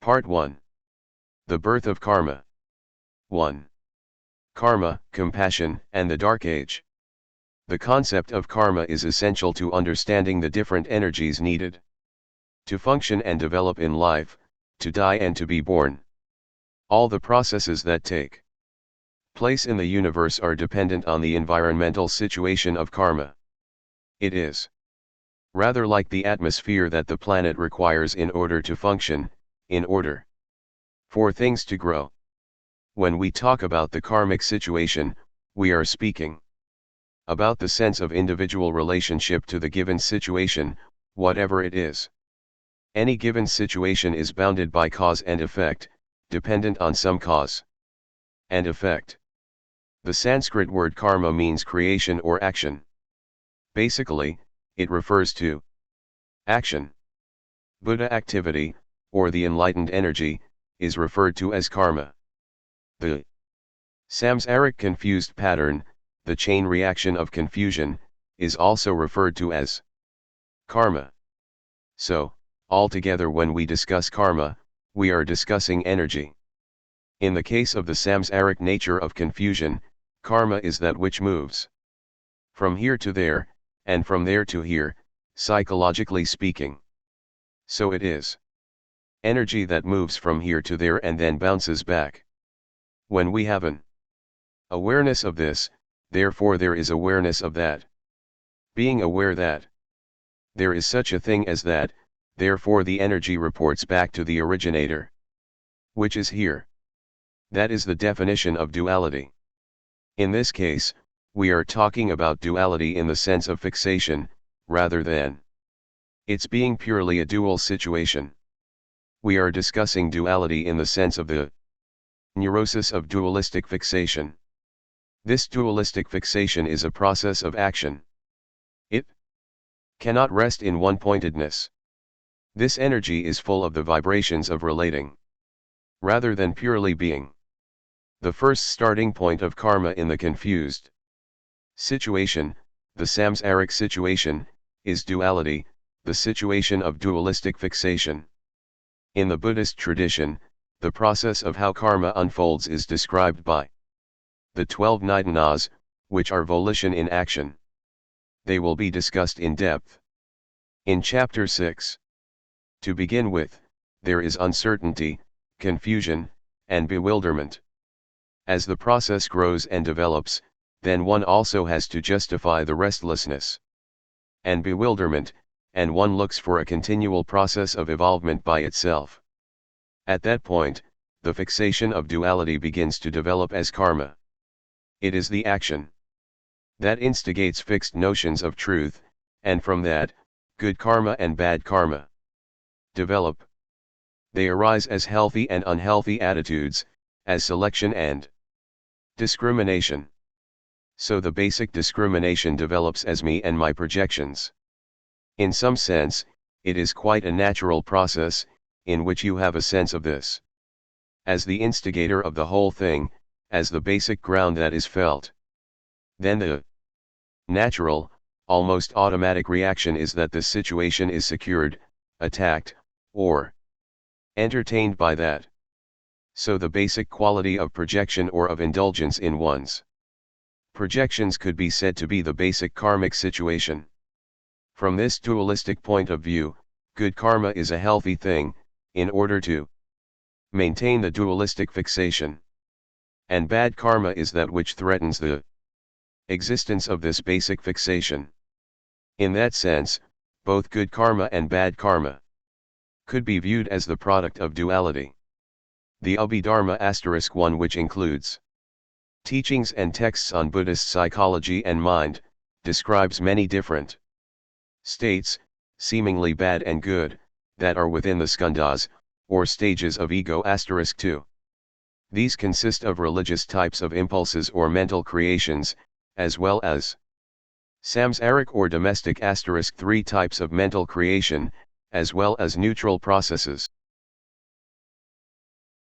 Part 1. The birth of karma. 1. Karma, compassion, and the Dark Age. The concept of karma is essential to understanding the different energies needed to function and develop in life, to die and to be born. All the processes that take place in the universe are dependent on the environmental situation of karma. It is rather like the atmosphere that the planet requires in order to function, in order for things to grow. When we talk about the karmic situation, we are speaking about the sense of individual relationship to the given situation, whatever it is. Any given situation is bounded by cause and effect, dependent on some cause and effect. The Sanskrit word karma means creation or action. Basically, it refers to action. Buddha activity, or the enlightened energy, is referred to as karma. The samsaric confused pattern, the chain reaction of confusion, is also referred to as karma. So, altogether when we discuss karma, we are discussing energy. In the case of the samsaric nature of confusion, karma is that which moves from here to there, and from there to here, psychologically speaking. So it is energy that moves from here to there and then bounces back. When we have an awareness of this, therefore there is awareness of that. Being aware that there is such a thing as that, therefore the energy reports back to the originator, which is here. That is the definition of duality. In this case, we are talking about duality in the sense of fixation, rather than its being purely a dual situation. We are discussing duality in the sense of the neurosis of dualistic fixation. This dualistic fixation is a process of action. It cannot rest in one-pointedness. This energy is full of the vibrations of relating, rather than purely being. The first starting point of karma in the confused situation, the samsaric situation, is duality, the situation of dualistic fixation. In the Buddhist tradition, the process of how karma unfolds is described by the 12 nidanas, which are volition in action. They will be discussed in depth in Chapter 6. To begin with, there is uncertainty, confusion, and bewilderment. As the process grows and develops, then one also has to justify the restlessness and bewilderment, and one looks for a continual process of evolvement by itself. At that point, the fixation of duality begins to develop as karma. It is the action that instigates fixed notions of truth, and from that, good karma and bad karma develop. They arise as healthy and unhealthy attitudes, as selection and discrimination. So the basic discrimination develops as me and my projections. In some sense, it is quite a natural process, in which you have a sense of this as the instigator of the whole thing, as the basic ground that is felt. Then the natural, almost automatic reaction is that this situation is secured, attacked, or entertained by that. So the basic quality of projection or of indulgence in one's projections could be said to be the basic karmic situation. From this dualistic point of view, good karma is a healthy thing, in order to maintain the dualistic fixation. And bad karma is that which threatens the existence of this basic fixation. In that sense, both good karma and bad karma could be viewed as the product of duality. The Abhidharma *1, which includes teachings and texts on Buddhist psychology and mind, describes many different states, seemingly bad and good, that are within the skandhas, or stages of ego *2. These consist of religious types of impulses or mental creations, as well as samsaric or domestic *3 types of mental creation, as well as neutral processes.